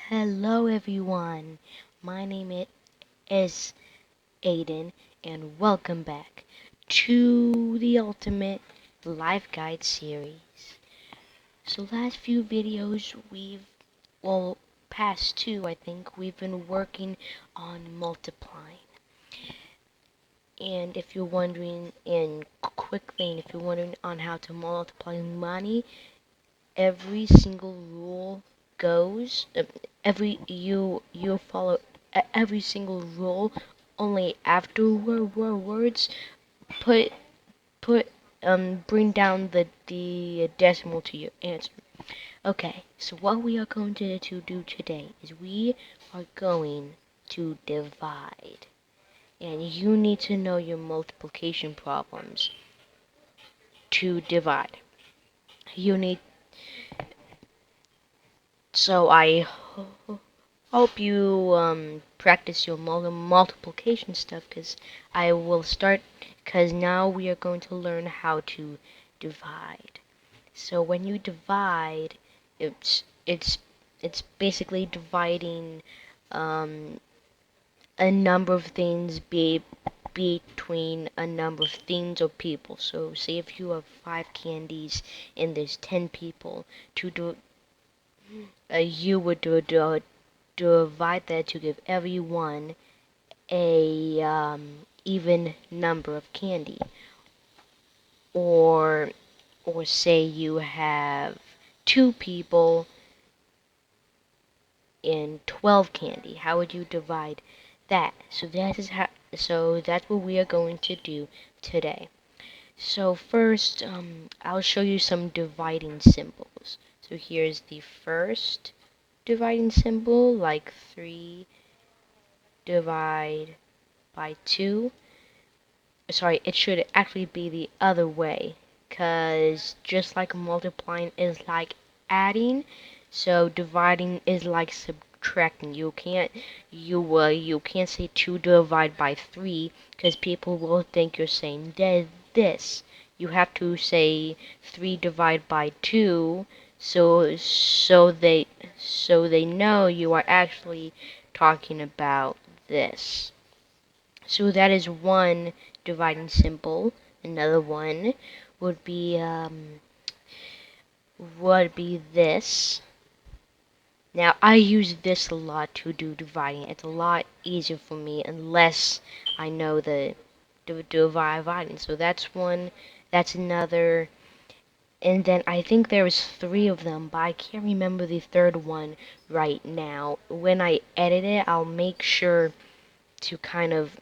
Hello everyone, my name is Aiden and welcome back to the Ultimate Life Guide series. So last few videos past two I think, we've been working on multiplying. And if you're wondering, and quick thing, if you're wondering on how to multiply money, every single rule goes you follow every single rule, only afterwards put put bring down the decimal to your answer. Okay, so what we are going to do today is we are going to divide, and you need to know your multiplication problems to divide. You need So I hope you practice your multiplication stuff, because I will start, because now we are going to learn how to divide. So when you divide, it's it's it's basically dividing a number of things between a number of things or people. So say if you have 5 candies and there's 10 people, to do you would divide that to give everyone a even number of candy. Or say you have 2 people and 12 candy. How would you divide that? So that's what we are going to do today. So first, I'll show you some dividing symbols. So here's the first dividing symbol, like 3 divide by 2. Sorry, it should actually be the other way, because just like multiplying is like adding, so dividing is like subtracting. You can't say 2 divide by 3, because people will think you're saying this. You have to say 3 divide by 2, so they know you are actually talking about this. So that is one dividing symbol. Another one would be this. Now I use this a lot to do dividing. It's a lot easier for me unless I know the dividing. So that's one. That's another. And then I think there's 3 of them, but I can't remember the third one right now. When I edit it, I'll make sure to kind of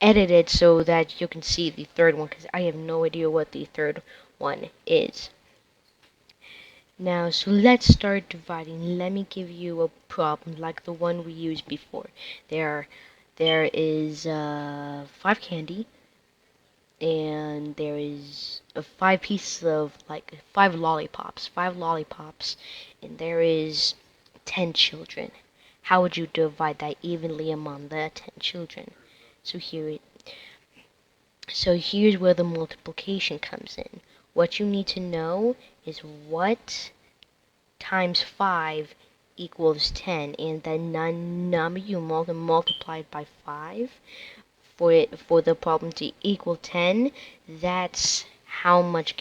edit it so that you can see the third one, because I have no idea what the third one is. Now, so let's start dividing. Let me give you a problem like the one we used before. There is 5 candy, and there is 5 pieces of, like, 5 lollipops, and there is 10 children. How would you divide that evenly among the 10 children? So here's where the multiplication comes in. What you need to know is what times 5 equals 10, and the number you multiplied by 5 for the problem to equal 10. That's how many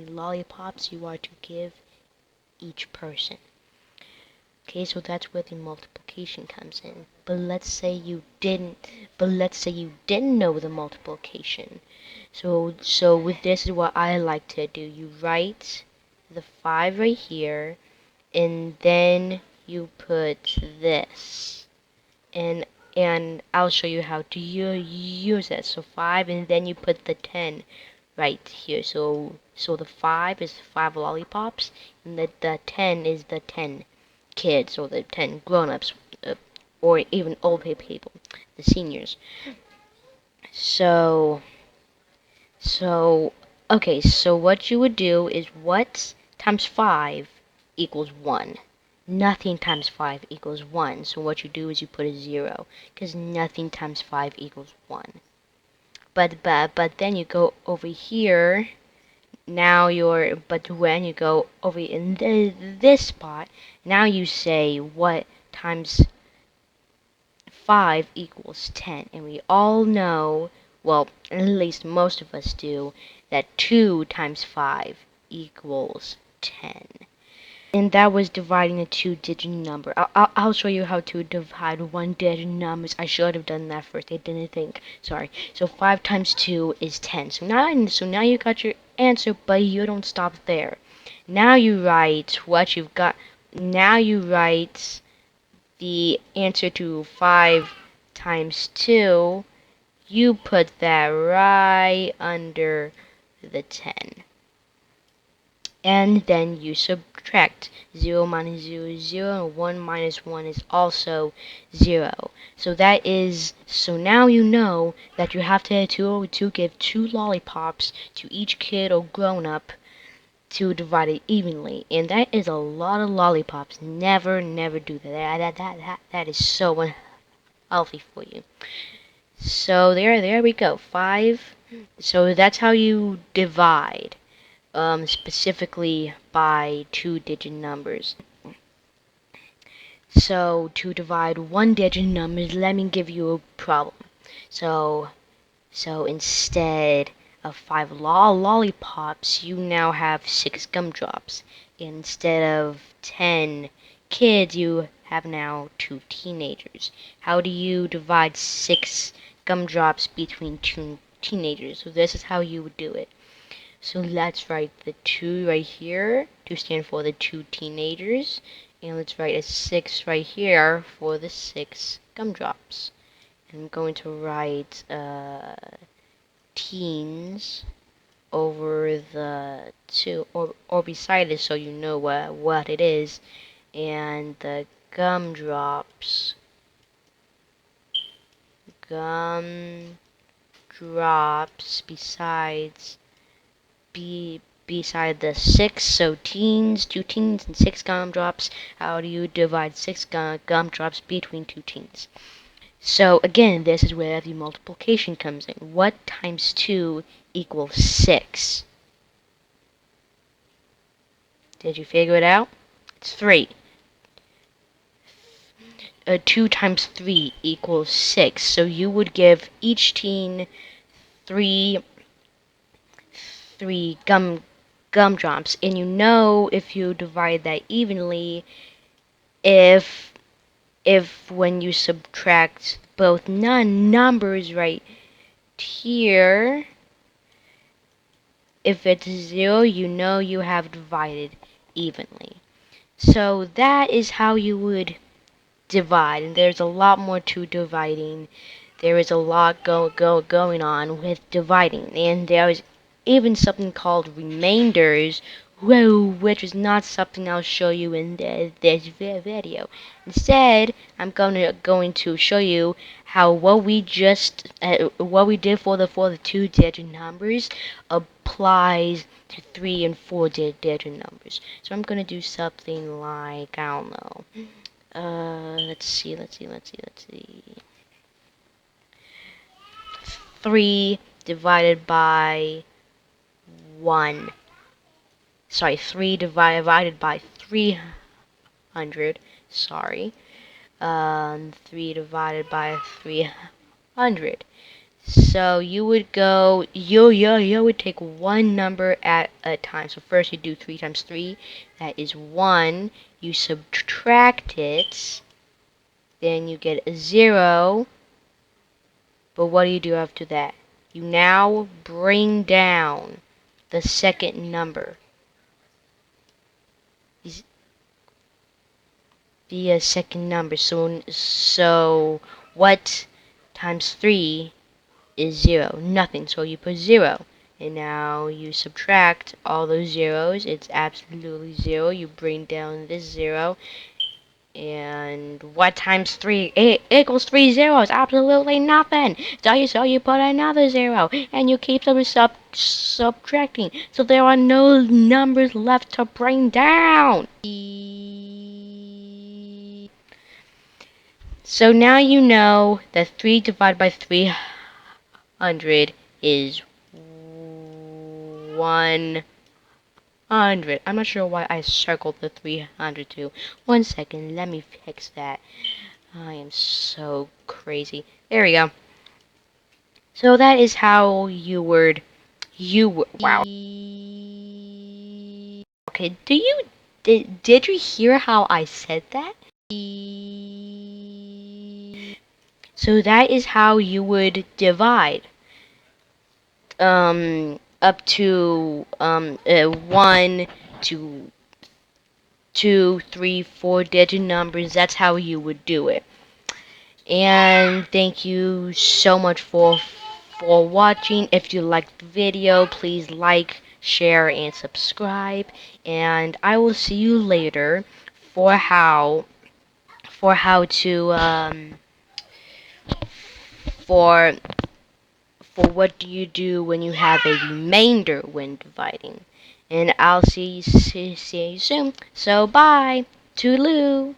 lollipops you are to give each person. Okay, so that's where the multiplication comes in. But let's say you didn't know the multiplication. So with this is what I like to do. You write the 5 right here, and then you put this. And I'll show you how to use it. So 5, and then you put the 10 right here. So the 5 is 5 lollipops, and the 10 is the 10 kids, or the 10 grown-ups, or even old people, the seniors. So okay, so what you would do is, what times 5 equals 1? Nothing times 5 equals 1. So what you do is you put a 0, because nothing times 5 equals 1. But then you go over here, now but when you go over in this spot, now you say what times 5 equals 10. And we all know, well, at least most of us do, that 2 times 5 equals 10. And that was dividing a two-digit number. I'll show you how to divide one-digit numbers. I should have done that first. I didn't think. Sorry. So 5 times 2 is 10. So now you got your answer, but you don't stop there. Now you write what you've got. Now you write the answer to 5 times 2. You put that right under the 10. And then you subtract. 0 minus 0 is 0, and 1 minus 1 is also 0. So now you know that you have to give 2 lollipops to each kid or grown-up to divide it evenly. And that is a lot of lollipops. Never do that. That is so unhealthy for you. So there we go. 5. So that's how you divide. Specifically by two-digit numbers. So to divide one-digit numbers, let me give you a problem. So instead of 5 lollipops, you now have 6 gumdrops. Instead of 10 kids, you have now 2 teenagers. How do you divide 6 gumdrops between 2 teenagers? So this is how you would do it. So let's write the 2 right here to stand for the 2 teenagers. And let's write a 6 right here for the 6 gumdrops. And I'm going to write teens over the 2 or beside it so you know what it is. And the gumdrops beside the 6, so teens, 2 teens, and 6 gumdrops. How do you divide 6 gumdrops between 2 teens? So again, this is where the multiplication comes in. What times 2 equals 6? Did you figure it out? It's 3. 2 times 3 equals 6. So you would give each teen 3 gumdrops, and you know if you divide that evenly, if when you subtract both numbers right here, if it's 0, you know you have divided evenly. So that is how you would divide, and there's a lot more to dividing. There is a lot going on with dividing, and there is even something called remainders, which is not something I'll show you in this video. Instead, I'm going to show you how what we did for the two-digit numbers applies to 3 and 4-digit numbers. So I'm going to do something like, I don't know. Let's see. 3 divided by 1. Sorry, 3 divided by 300. Sorry. 3 divided by 300. So you would go, you would take one number at a time. So first you do 3 times 3, that is 1. You subtract it, then you get a 0. But what do you do after that? You now bring down the second number. The second number. So what times 3 is 0? Nothing. So you put 0. And now you subtract all those zeros. It's absolutely 0. You bring down this 0. And what times 3 equals 3 zeros? Absolutely nothing. So you put another 0, and you keep subtracting. So there are no numbers left to bring down. So now you know that 3 divided by 300 is 1 300. I'm not sure why I circled the 300 too. 1 second, let me fix that. I am so crazy. There we go. So that is how wow. Okay, did you hear how I said that? So that is how you would divide up to 1 to 2, 3, 4 digit numbers. That's how you would do it. And thank you so much for watching. If you liked the video, please like, share, and subscribe. And I will see you later for how to for what do you do when you have a remainder when dividing. And I'll see you soon. So bye. Toodaloo.